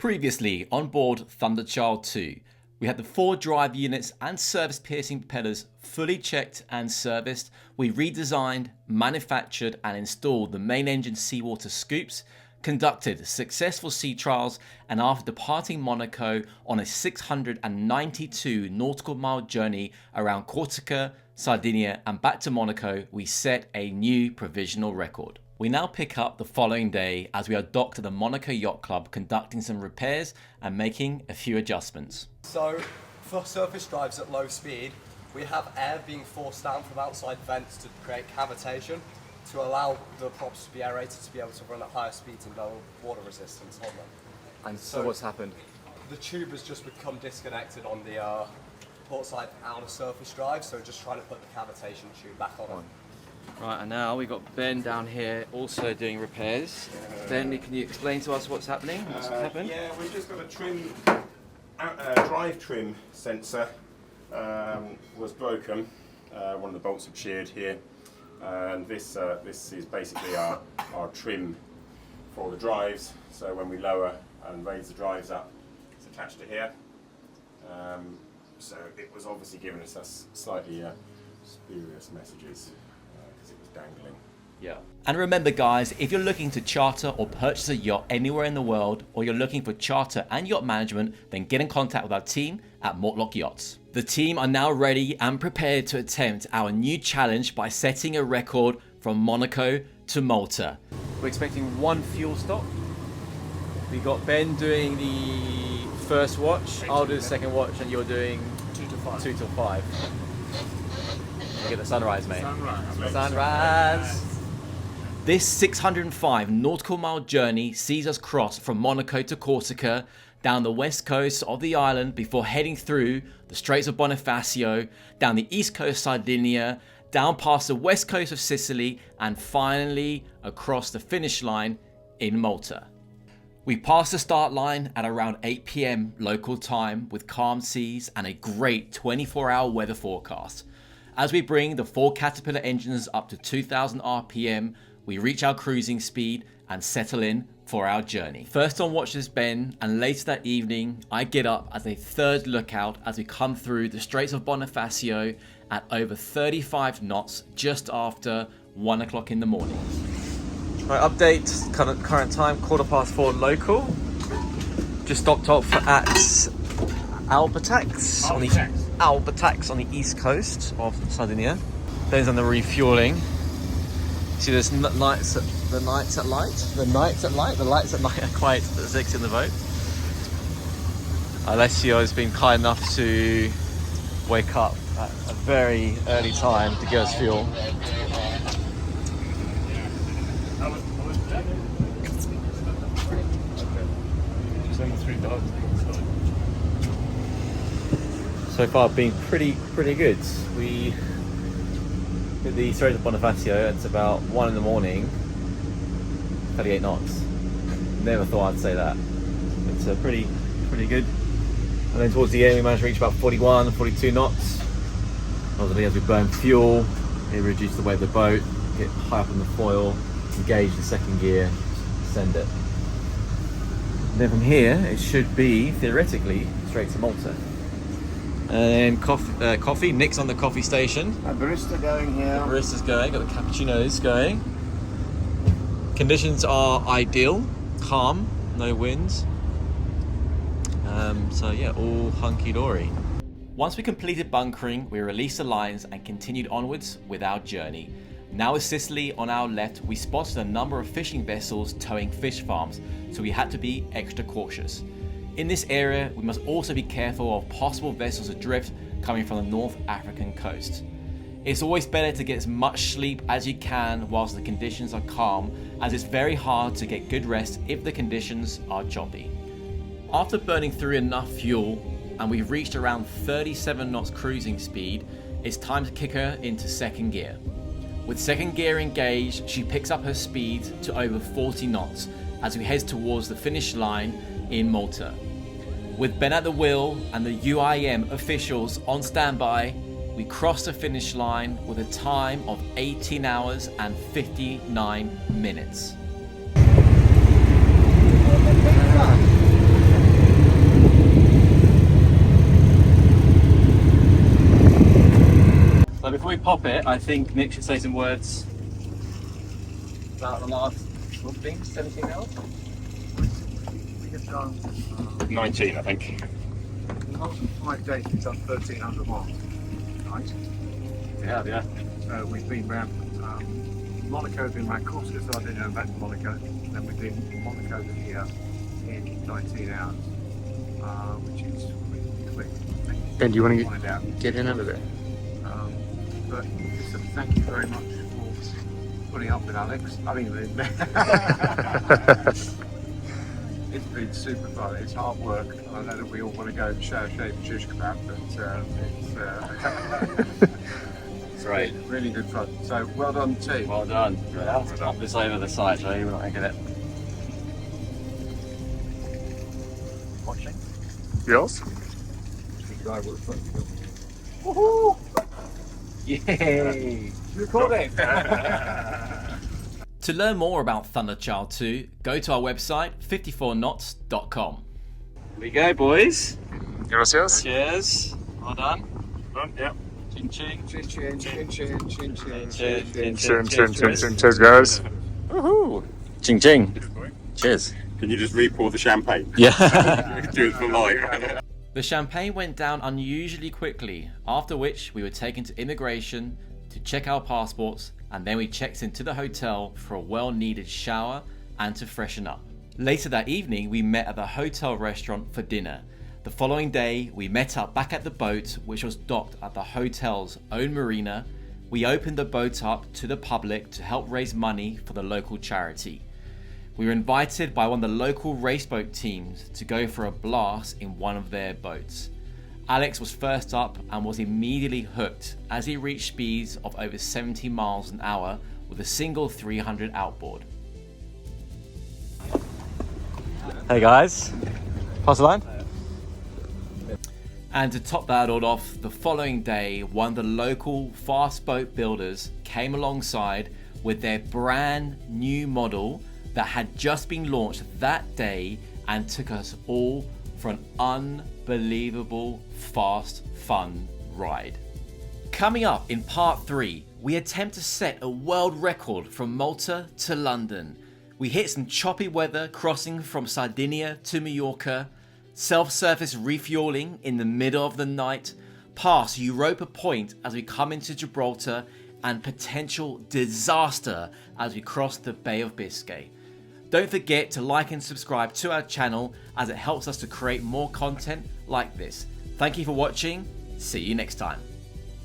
Previously on board Thunderchild 2, we had the 4 drive units and surface piercing propellers fully checked and serviced. We redesigned, manufactured and installed the main engine seawater scoops, conducted successful sea trials, and after departing Monaco on a 692 nautical mile journey around Corsica, Sardinia and back to Monaco, we set a new provisional record. We now pick up the following day as we are docked at the Monaco Yacht Club conducting some repairs and making a few adjustments. So, for surface drives at low speed, we have air being forced down from outside vents to create cavitation to allow the props to be aerated to be able to run at higher speeds and lower water resistance on them. And so what's happened? The tube has just become disconnected on the port side outer surface drive, so we're just trying to put the cavitation tube back on. Right, and now we've got Ben down here also doing repairs. Ben, can you explain to us what's happening? What's happened? Yeah, we've just got a trim, drive trim sensor was broken. One of the bolts have sheared here, and this is basically our trim for the drives. So when we lower and raise the drives up, it's attached to here. So it was obviously giving us slightly spurious messages. Because it was dangling. Yeah. And remember guys, if you're looking to charter or purchase a yacht anywhere in the world, or you're looking for charter and yacht management, then get in contact with our team at Mortlock Yachts. The team are now ready and prepared to attempt our new challenge by setting a record from Monaco to Malta. We're expecting 1 fuel stop. We got Ben doing the first watch, I'll do the second watch, and you're doing 2 to 5. 2 till 5. Look at the sunrise, mate. Sunrise. Sunrise. This 605 nautical mile journey sees us cross from Monaco to Corsica, down the west coast of the island before heading through the Straits of Bonifacio, down the east coast of Sardinia, down past the west coast of Sicily, and finally across the finish line in Malta. We passed the start line at around 8 PM local time with calm seas and a great 24-hour weather forecast. As we bring the 4 Caterpillar engines up to 2000 RPM, we reach our cruising speed and settle in for our journey. First on watch is Ben, and later that evening, I get up as a third lookout as we come through the Straits of Bonifacio at over 35 knots just after 1 o'clock in the morning. Right, update, current time, 4:15 local. Just stopped off at Albatax on the east coast of Sardinia. Ben's on the refueling. See, there's the lights at night are quite sexy in the boat. Alessio has been kind enough to wake up at a very early time to give us fuel. So far been pretty good. We hit the Straits of Bonifacio, it's about 1 in the morning, 38 knots. Never thought I'd say that. It's pretty good. And then towards the end we managed to reach about 41, 42 knots. Obviously as we burn fuel, it reduced the weight of the boat, get high up on the foil, engage the second gear, send it. And then from here it should be, theoretically, straight to Malta. And then coffee. Nick's on the coffee station. A barista going here. The barista's going, got the cappuccinos going. Conditions are ideal, calm, no winds. So yeah, all hunky-dory. Once we completed bunkering, we released the lines and continued onwards with our journey. Now with Sicily on our left, we spotted a number of fishing vessels towing fish farms, so we had to be extra cautious. In this area, we must also be careful of possible vessels adrift coming from the North African coast. It's always better to get as much sleep as you can whilst the conditions are calm, as it's very hard to get good rest if the conditions are choppy. After burning through enough fuel and we've reached around 37 knots cruising speed, it's time to kick her into second gear. With second gear engaged, she picks up her speed to over 40 knots as we head towards the finish line in Malta. With Ben at the wheel and the UIM officials on standby, we cross the finish line with a time of 18 hours and 59 minutes. pop it, I think Nick should say some words about the last 17 hours. We have done 19, I think. the last 5 days. We've done 1,300 miles. Right. Yeah. So we've been around Monaco, been around Corsica, Sardinia, and back to Monaco. Then we did Monaco to here in 19 hours, which is really quick. And do you want to Wanted out. get in under there? But listen, thank you very much for putting up with Alex. I mean, it's been super fun. It's hard work. I know that we all want to go and shower, shave, and shish kebab, but That's right. really good fun. So well done, team. Well done. Let's pop this over the side, shall we? We're not making it. Watching. Yes. Woohoo! Yay! Recording! To learn more about Thunderchild 2, go to our website 54knots.com. Here we go, boys. Gracias. Cheers. Well done. Yeah. Ching ching. Chin, chin, chin, chin, chin, chin, Chin, Chin, chin, chin, chin. Cheers, guys. Woohoo! Ching ching. Cheers. Can you just re-pour the champagne? Yeah. Do it for life. The champagne went down unusually quickly, after which we were taken to immigration to check our passports, and then we checked into the hotel for a well-needed shower and to freshen up. Later that evening, we met at the hotel restaurant for dinner. The following day, we met up back at the boat, which was docked at the hotel's own marina. We opened the boat up to the public to help raise money for the local charity. We were invited by one of the local raceboat teams to go for a blast in one of their boats. Alex was first up and was immediately hooked as he reached speeds of over 70 miles an hour with a single 300 outboard. Hey guys. Pass the line. And to top that all off, the following day, one of the local fast boat builders came alongside with their brand new model that had just been launched that day and took us all for an unbelievable, fast, fun ride. Coming up in part 3, we attempt to set a world record from Malta to London. We hit some choppy weather crossing from Sardinia to Mallorca, self-service refueling in the middle of the night, past Europa Point as we come into Gibraltar, and potential disaster as we cross the Bay of Biscay. Don't forget to like and subscribe to our channel as it helps us to create more content like this. Thank you for watching. See you next time.